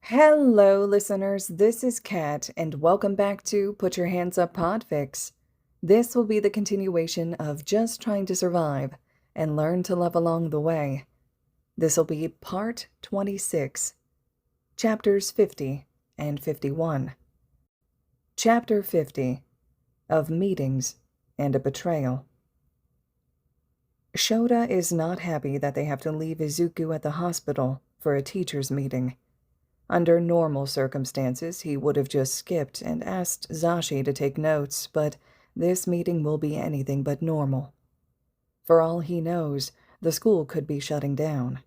Hello, listeners. This is Kat, and welcome back to Put Your Hands Up Podfics. This will be the continuation of Just Trying to Survive and Learn to Love Along the Way. This will be Part 26, Chapters 50 and 51. Chapter 50 of Meetings and a Betrayal. Shouta is not happy that they have to leave Izuku at the hospital for a teacher's meeting. Under normal circumstances, he would have just skipped and asked Zashi to take notes, but this meeting will be anything but normal. For all he knows, the school could be shutting down.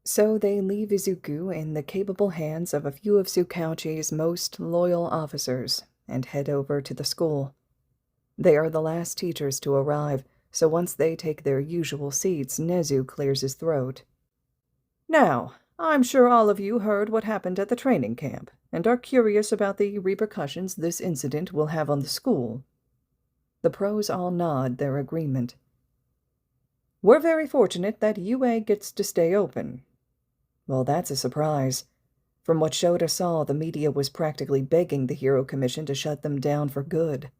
So they leave Izuku in the capable hands of a few of Tsukauchi's most loyal officers and head over to the school. They are the last teachers to arrive, so once they take their usual seats, Nezu clears his throat. Now, I'm sure all of you heard what happened at the training camp, and are curious about the repercussions this incident will have on the school. The pros all nod their agreement. We're very fortunate that UA gets to stay open. Well, that's a surprise. From what Shouta saw, the media was practically begging the Hero Commission to shut them down for good.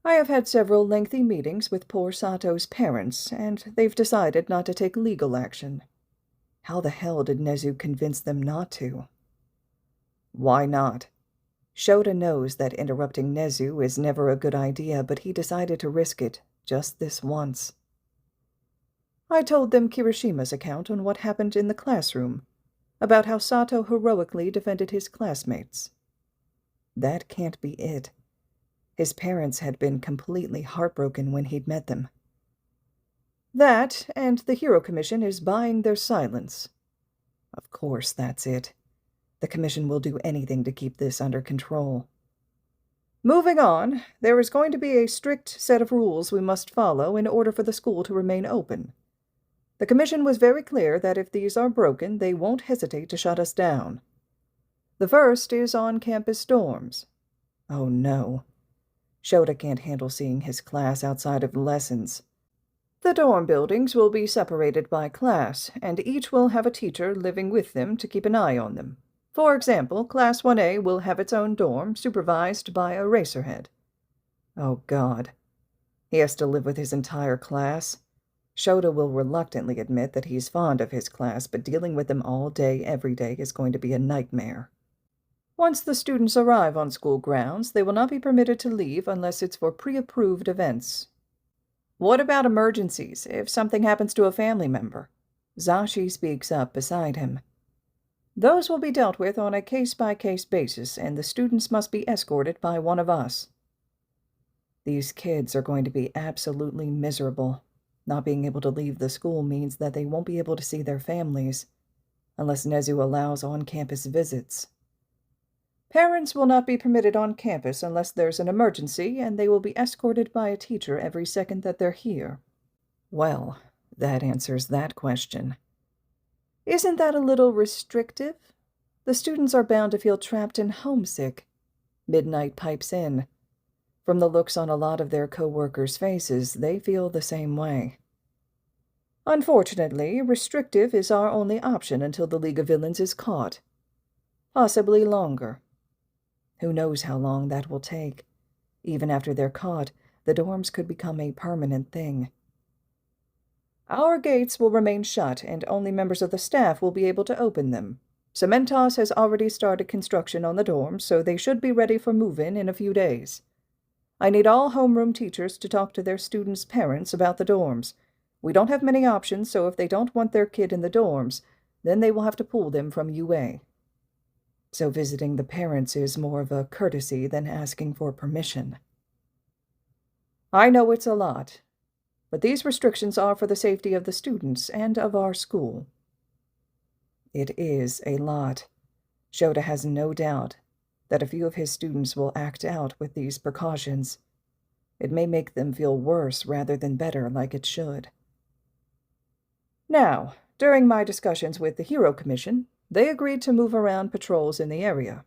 I have had several lengthy meetings with poor Sato's parents, and they've decided not to take legal action. How the hell did Nezu convince them not to? Why not? Shouta knows that interrupting Nezu is never a good idea, but he decided to risk it, just this once. I told them Kirishima's account on what happened in the classroom, about how Sato heroically defended his classmates. That can't be it. His parents had been completely heartbroken when he'd met them. That, and the Hero Commission is buying their silence. Of course, that's it. The Commission will do anything to keep this under control. Moving on, there is going to be a strict set of rules we must follow in order for the school to remain open. The Commission was very clear that if these are broken, they won't hesitate to shut us down. The first is on-campus dorms. Oh no. Shouta can't handle seeing his class outside of lessons. The dorm buildings will be separated by class, and each will have a teacher living with them to keep an eye on them. For example, Class 1A will have its own dorm, supervised by a racerhead. Oh God. He has to live with his entire class. Shouta will reluctantly admit that he's fond of his class, but dealing with them all day, every day is going to be a nightmare. Once the students arrive on school grounds, they will not be permitted to leave unless it's for pre-approved events. What about emergencies, if something happens to a family member? Zashi speaks up beside him. Those will be dealt with on a case-by-case basis, and the students must be escorted by one of us. These kids are going to be absolutely miserable. Not being able to leave the school means that they won't be able to see their families, unless Nezu allows on-campus visits. Parents will not be permitted on campus unless there's an emergency, and they will be escorted by a teacher every second that they're here. Well, that answers that question. Isn't that a little restrictive? The students are bound to feel trapped and homesick. Midnight pipes in. From the looks on a lot of their co-workers' faces, they feel the same way. Unfortunately, restrictive is our only option until the League of Villains is caught. Possibly longer. Who knows how long that will take? Even after they're caught, the dorms could become a permanent thing. Our gates will remain shut, and only members of the staff will be able to open them. Cementos has already started construction on the dorms, so they should be ready for move-in in a few days. I need all homeroom teachers to talk to their students' parents about the dorms. We don't have many options, so if they don't want their kid in the dorms, then they will have to pull them from UA. So visiting the parents is more of a courtesy than asking for permission. I know it's a lot, but these restrictions are for the safety of the students and of our school. It is a lot. Shouta has no doubt that a few of his students will act out with these precautions. It may make them feel worse rather than better, like it should. Now, during my discussions with the Hero Commission, they agreed to move around patrols in the area.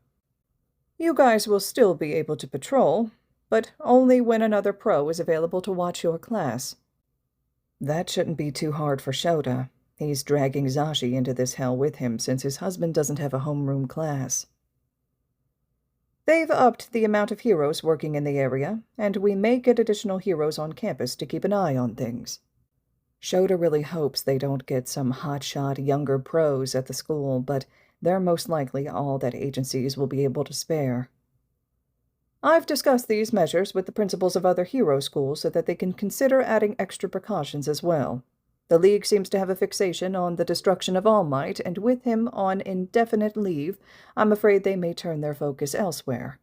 You guys will still be able to patrol, but only when another pro is available to watch your class. That shouldn't be too hard for Shouta. He's dragging Zashi into this hell with him since his husband doesn't have a homeroom class. They've upped the amount of heroes working in the area, and we may get additional heroes on campus to keep an eye on things. Shouta really hopes they don't get some hotshot younger pros at the school, but they're most likely all that agencies will be able to spare. I've discussed these measures with the principals of other hero schools so that they can consider adding extra precautions as well. The League seems to have a fixation on the destruction of All Might, and with him on indefinite leave, I'm afraid they may turn their focus elsewhere.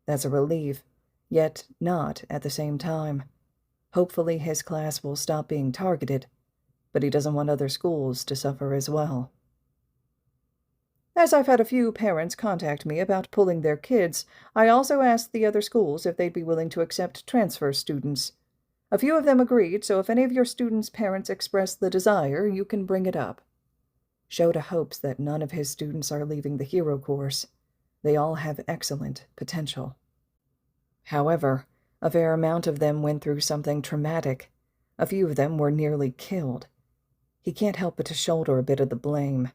That's a relief, yet not at the same time. Hopefully his class will stop being targeted, but he doesn't want other schools to suffer as well. As I've had a few parents contact me about pulling their kids, I also asked the other schools if they'd be willing to accept transfer students. A few of them agreed, so if any of your students' parents express the desire, you can bring it up. Shouta hopes that none of his students are leaving the hero course. They all have excellent potential. However, a fair amount of them went through something traumatic. A few of them were nearly killed. He can't help but to shoulder a bit of the blame.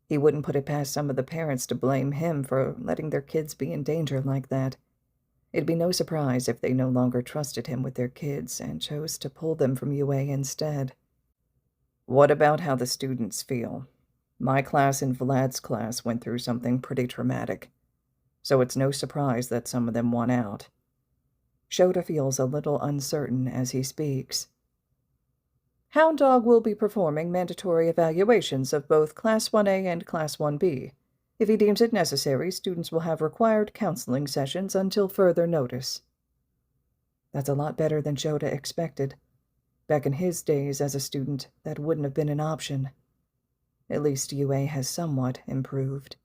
He wouldn't put it past some of the parents to blame him for letting their kids be in danger like that. It'd be no surprise if they no longer trusted him with their kids and chose to pull them from UA instead. What about how the students feel? My class and Vlad's class went through something pretty traumatic, so it's no surprise that some of them want out. Shouta feels a little uncertain as he speaks. Hound Dog will be performing mandatory evaluations of both Class 1A and Class 1B. If he deems it necessary, students will have required counseling sessions until further notice. That's a lot better than Shouta expected. Back in his days as a student, that wouldn't have been an option. At least UA has somewhat improved.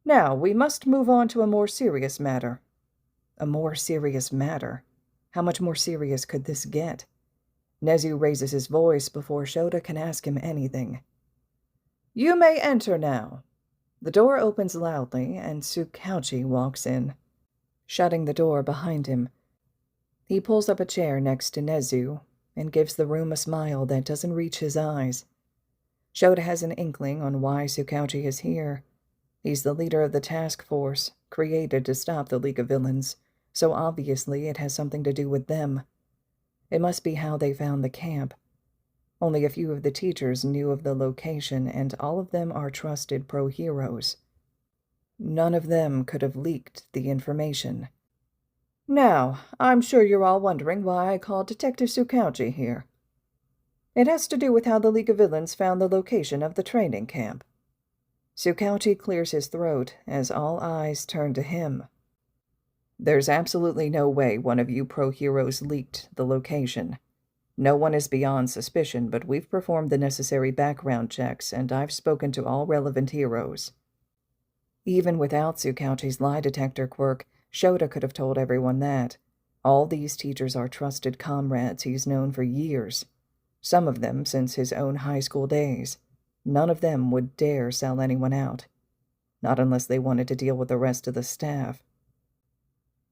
Now, we must move on to a more serious matter. A more serious matter? How much more serious could this get? Nezu raises his voice before Shouta can ask him anything. You may enter now. The door opens loudly, and Tsukauchi walks in, shutting the door behind him. He pulls up a chair next to Nezu and gives the room a smile that doesn't reach his eyes. Shouta has an inkling on why Tsukauchi is here. He's the leader of the task force, created to stop the League of Villains, so obviously it has something to do with them. It must be how they found the camp. Only a few of the teachers knew of the location, and all of them are trusted pro-heroes. None of them could have leaked the information. Now, I'm sure you're all wondering why I called Detective Tsukauchi here. It has to do with how the League of Villains found the location of the training camp. Tsukauchi clears his throat as all eyes turn to him. There's absolutely no way one of you pro-heroes leaked the location. No one is beyond suspicion, but we've performed the necessary background checks, and I've spoken to all relevant heroes. Even without Tsukauchi's lie detector quirk, Shouta could have told everyone that. All these teachers are trusted comrades he's known for years, some of them since his own high school days. None of them would dare sell anyone out, not unless they wanted to deal with the rest of the staff.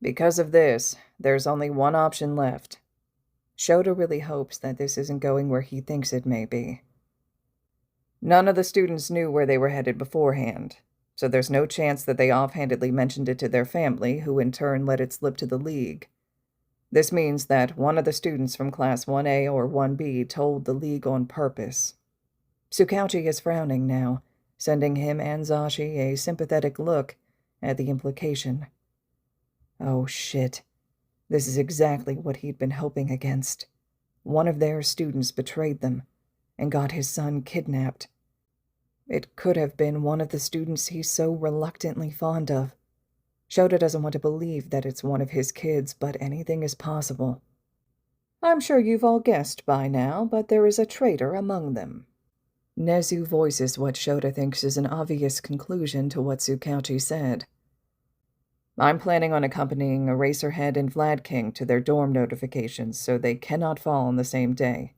Because of this, there's only one option left. Shouta really hopes that this isn't going where he thinks it may be. None of the students knew where they were headed beforehand, so there's no chance that they offhandedly mentioned it to their family, who in turn let it slip to the League. This means that one of the students from Class 1A or 1B told the League on purpose. Tsukauchi is frowning now, sending him and Zashi a sympathetic look at the implication. Oh shit. This is exactly what he'd been hoping against. One of their students betrayed them and got his son kidnapped. It could have been one of the students he's so reluctantly fond of. Shouta doesn't want to believe that it's one of his kids, but anything is possible. I'm sure you've all guessed by now, but there is a traitor among them. Nezu voices what Shouta thinks is an obvious conclusion to what Tsukauchi said. I'm planning on accompanying Eraserhead and Vlad King to their dorm notifications so they cannot fall on the same day.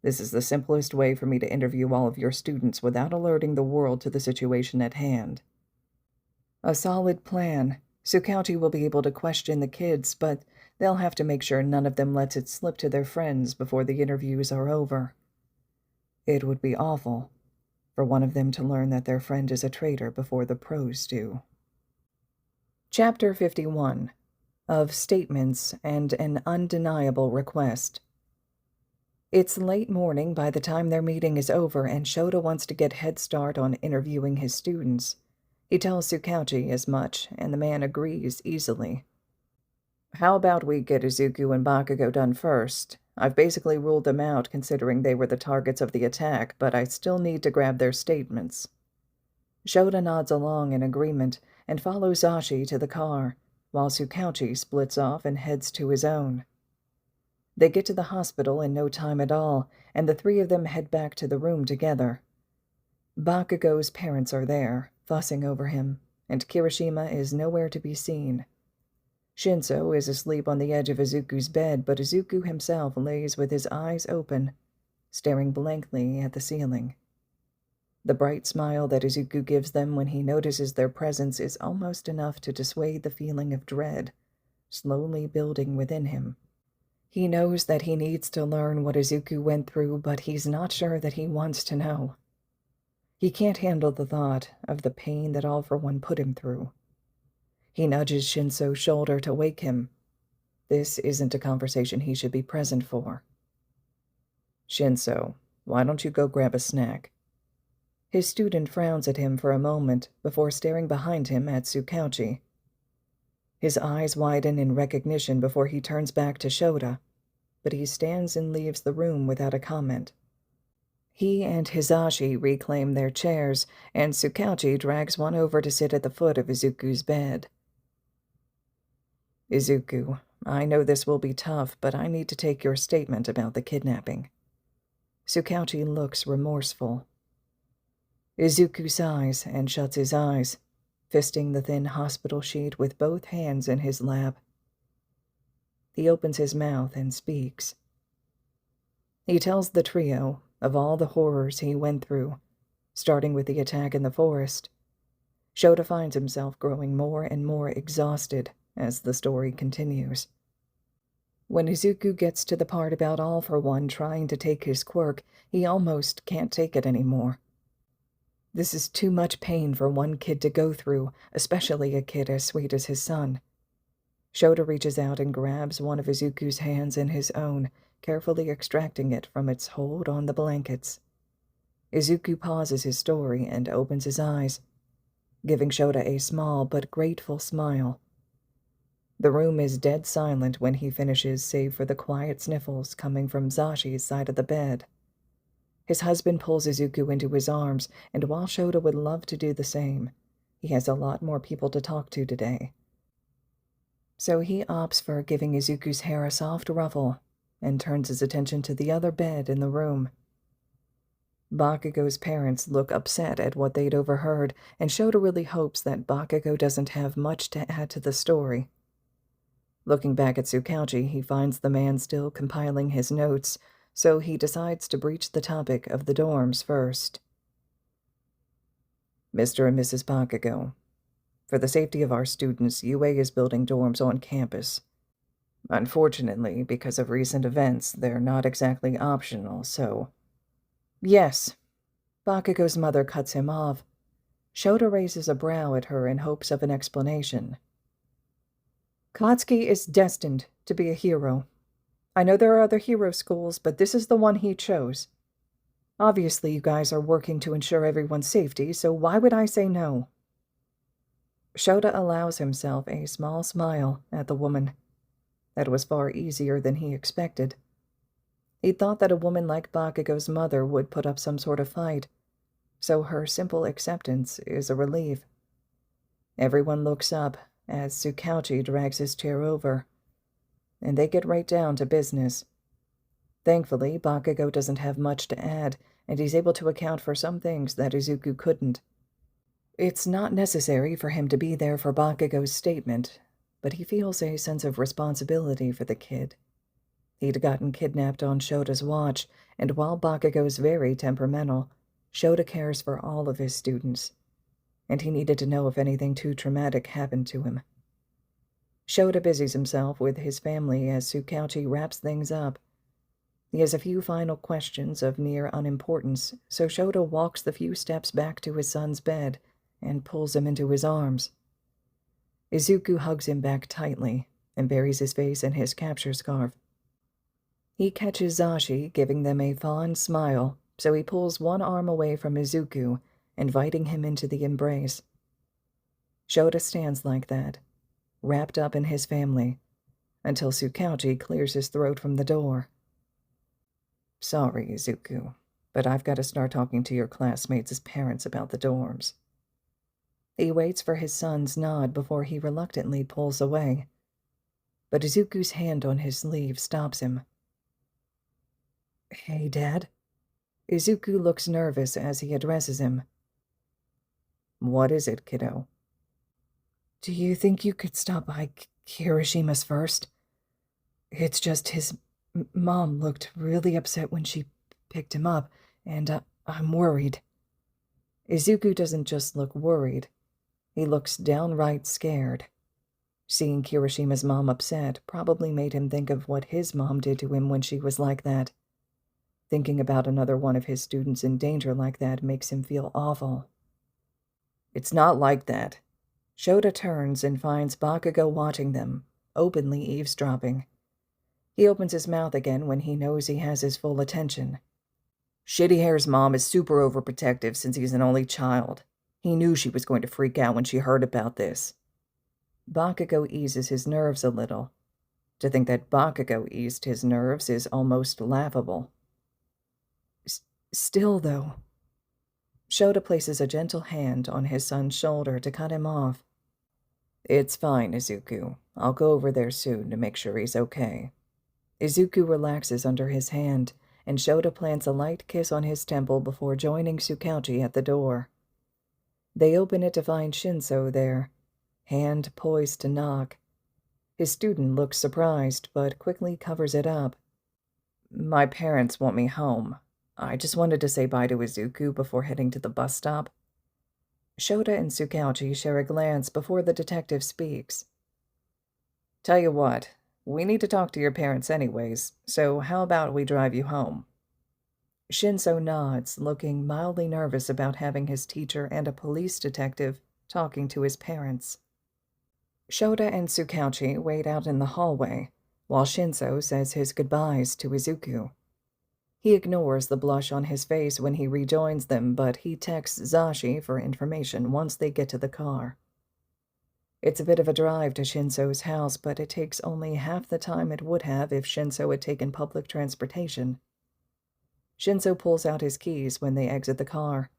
This is the simplest way for me to interview all of your students without alerting the world to the situation at hand. A solid plan. Tsukauchi will be able to question the kids, but they'll have to make sure none of them lets it slip to their friends before the interviews are over. It would be awful for one of them to learn that their friend is a traitor before the pros do. Chapter 51 of Statements and an Undeniable Request. It's late morning by the time their meeting is over, and Shouta wants to get head start on interviewing his students. He tells Tsukauchi as much, and the man agrees easily. How about we get Izuku and Bakugo done first? I've basically ruled them out considering they were the targets of the attack, but I still need to grab their statements. Shouta nods along in agreement and follows Zashi to the car, while Tsukauchi splits off and heads to his own. They get to the hospital in no time at all, and the three of them head back to the room together. Bakugo's parents are there, fussing over him, and Kirishima is nowhere to be seen. Shinso is asleep on the edge of Izuku's bed, but Izuku himself lays with his eyes open, staring blankly at the ceiling. The bright smile that Izuku gives them when he notices their presence is almost enough to dissuade the feeling of dread, slowly building within him. He knows that he needs to learn what Izuku went through, but he's not sure that he wants to know. He can't handle the thought of the pain that All for One put him through. He nudges Shinso's shoulder to wake him. This isn't a conversation he should be present for. Shinso, why don't you go grab a snack? His student frowns at him for a moment before staring behind him at Tsukauchi. His eyes widen in recognition before he turns back to Shouta, but he stands and leaves the room without a comment. He and Hizashi reclaim their chairs, and Tsukauchi drags one over to sit at the foot of Izuku's bed. Izuku, I know this will be tough, but I need to take your statement about the kidnapping. Tsukauchi looks remorseful. Izuku sighs and shuts his eyes, fisting the thin hospital sheet with both hands in his lap. He opens his mouth and speaks. He tells the trio of all the horrors he went through, starting with the attack in the forest. Shouta finds himself growing more and more exhausted as the story continues. When Izuku gets to the part about All for One trying to take his quirk, he almost can't take it anymore. This is too much pain for one kid to go through, especially a kid as sweet as his son. Shouta reaches out and grabs one of Izuku's hands in his own, carefully extracting it from its hold on the blankets. Izuku pauses his story and opens his eyes, giving Shouta a small but grateful smile. The room is dead silent when he finishes, save for the quiet sniffles coming from Zashi's side of the bed. His husband pulls Izuku into his arms, and while Shouta would love to do the same, he has a lot more people to talk to today. So he opts for giving Izuku's hair a soft ruffle and turns his attention to the other bed in the room. Bakugo's parents look upset at what they'd overheard, and Shouta really hopes that Bakugo doesn't have much to add to the story. Looking back at Tsukauchi, he finds the man still compiling his notes, so he decides to breach the topic of the dorms first. Mr. and Mrs. Bakugo, for the safety of our students, UA is building dorms on campus. Unfortunately, because of recent events, they're not exactly optional, so... Yes. Bakugo's mother cuts him off. Shouta raises a brow at her in hopes of an explanation. Katsuki is destined to be a hero. I know there are other hero schools, but this is the one he chose. Obviously, you guys are working to ensure everyone's safety, so why would I say no? Shouta allows himself a small smile at the woman. That was far easier than he expected. He thought that a woman like Bakugo's mother would put up some sort of fight, so her simple acceptance is a relief. Everyone looks up as Tsukauchi drags his chair over, and they get right down to business. Thankfully, Bakugo doesn't have much to add, and he's able to account for some things that Izuku couldn't. It's not necessary for him to be there for Bakugo's statement, but he feels a sense of responsibility for the kid. He'd gotten kidnapped on Shota's watch, and while Bakugo's very temperamental, Shouta cares for all of his students, and he needed to know if anything too traumatic happened to him. Shouta busies himself with his family as Tsukauchi wraps things up. He has a few final questions of near unimportance, so Shouta walks the few steps back to his son's bed and pulls him into his arms. Izuku hugs him back tightly and buries his face in his capture scarf. He catches Zashi, giving them a fond smile, so he pulls one arm away from Izuku, inviting him into the embrace. Shouta stands like that, wrapped up in his family, until Tsukauchi clears his throat from the door. Sorry, Izuku, but I've got to start talking to your classmates' parents about the dorms. He waits for his son's nod before he reluctantly pulls away, but Izuku's hand on his sleeve stops him. Hey, Dad. Izuku looks nervous as he addresses him. What is it, kiddo? Do you think you could stop by Kirishima's first? It's just his mom looked really upset when she picked him up, and I'm worried. Izuku doesn't just look worried. He looks downright scared. Seeing Kirishima's mom upset probably made him think of what his mom did to him when she was like that. Thinking about another one of his students in danger like that makes him feel awful. It's not like that. Shouta turns and finds Bakugo watching them, openly eavesdropping. He opens his mouth again when he knows he has his full attention. Shitty Hair's mom is super overprotective since he's an only child. He knew she was going to freak out when she heard about this. Bakugo eases his nerves a little. To think that Bakugo eased his nerves is almost laughable. Still, though. Shouta places a gentle hand on his son's shoulder to cut him off. It's fine, Izuku. I'll go over there soon to make sure he's okay. Izuku relaxes under his hand, and Shouta plants a light kiss on his temple before joining Tsukauchi at the door. They open it to find Shinso there, hand poised to knock. His student looks surprised, but quickly covers it up. My parents want me home. I just wanted to say bye to Izuku before heading to the bus stop. Shouta and Tsukauchi share a glance before the detective speaks. Tell you what, we need to talk to your parents anyways, so how about we drive you home? Shinso nods, looking mildly nervous about having his teacher and a police detective talking to his parents. Shouta and Tsukauchi wait out in the hallway, while Shinso says his goodbyes to Izuku. He ignores the blush on his face when he rejoins them, but he texts Zashi for information once they get to the car. It's a bit of a drive to Shinso's house, but it takes only half the time it would have if Shinso had taken public transportation. Shinso pulls out his keys when they exit the car,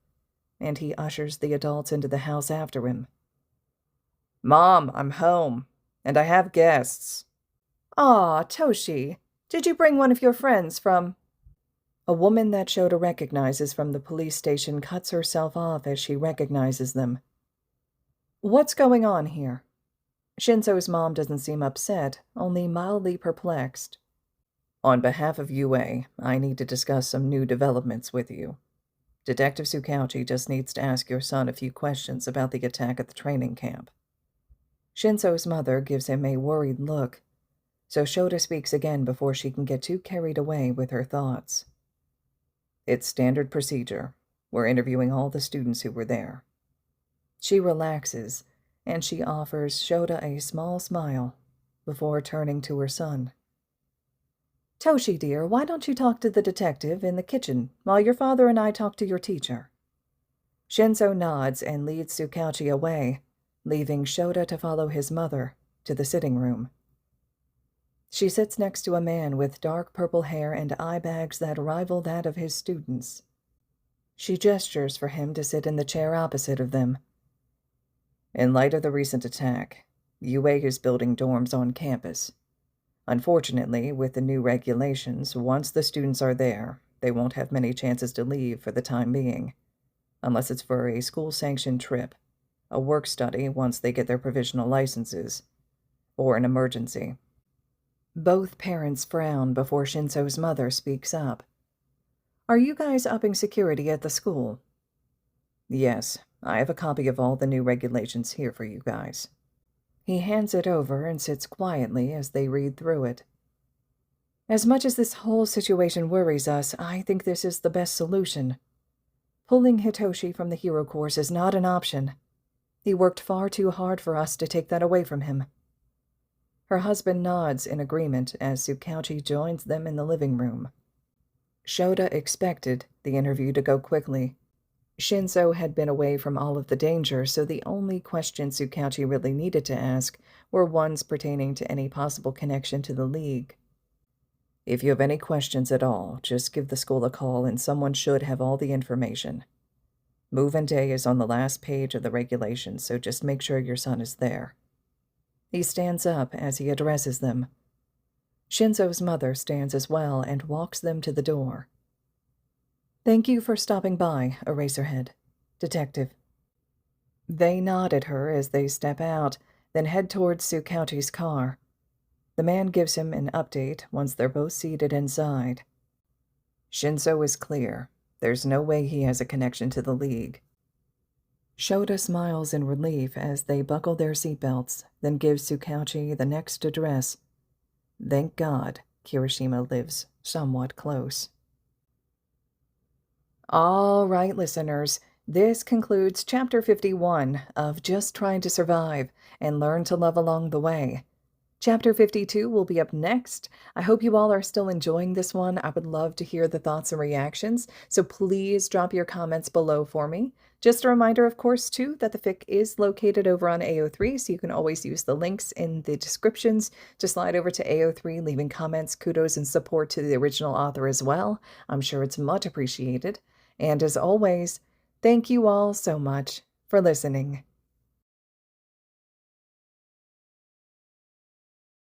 and he ushers the adults into the house after him. Mom, I'm home, and I have guests. Aw, Toshi, did you bring one of your friends from... A woman that Shouta recognizes from the police station cuts herself off as she recognizes them. What's going on here? Shinso's mom doesn't seem upset, only mildly perplexed. On behalf of UA, I need to discuss some new developments with you. Detective Tsukauchi just needs to ask your son a few questions about the attack at the training camp. Shinso's mother gives him a worried look, so Shouta speaks again before she can get too carried away with her thoughts. It's standard procedure. We're interviewing all the students who were there. She relaxes, and she offers Shouta a small smile before turning to her son. Toshi, dear, why don't you talk to the detective in the kitchen while your father and I talk to your teacher? Shinso nods and leads Tsukauchi away, leaving Shouta to follow his mother to the sitting room. She sits next to a man with dark purple hair and eye bags that rival that of his students. She gestures for him to sit in the chair opposite of them. In light of the recent attack, UA is building dorms on campus. Unfortunately, with the new regulations, once the students are there, they won't have many chances to leave for the time being, unless it's for a school-sanctioned trip, a work study once they get their provisional licenses, or an emergency. Both parents frown before Shinso's mother speaks up. Are you guys upping security at the school? Yes, I have a copy of all the new regulations here for you guys. He hands it over and sits quietly as they read through it. As much as this whole situation worries us, I think this is the best solution. Pulling Hitoshi from the hero course is not an option. He worked far too hard for us to take that away from him. Her husband nods in agreement as Tsukauchi joins them in the living room. Shouta expected the interview to go quickly. Shinso had been away from all of the danger, so the only questions Tsukauchi really needed to ask were ones pertaining to any possible connection to the League. If you have any questions at all, just give the school a call and someone should have all the information. Move-in day is on the last page of the regulations, so just make sure your son is there. He stands up as he addresses them. Shinso's mother stands as well and walks them to the door. Thank you for stopping by, Eraserhead. Detective. They nod at her as they step out, then head towards Tsukauchi's car. The man gives him an update once they're both seated inside. Shinso is clear. There's no way he has a connection to the League. Shouta smiles in relief as they buckle their seatbelts, then gives Tsukauchi the next address. Thank God Kirishima lives somewhat close. All right, listeners, this concludes Chapter 51 of Just Trying to Survive and Learn to Love Along the Way. Chapter 52 will be up next. I hope you all are still enjoying this one. I would love to hear the thoughts and reactions, so please drop your comments below for me. Just a reminder, of course, too, that the fic is located over on AO3, so you can always use the links in the descriptions to slide over to AO3, leaving comments, kudos, and support to the original author as well. I'm sure it's much appreciated. And as always, thank you all so much for listening.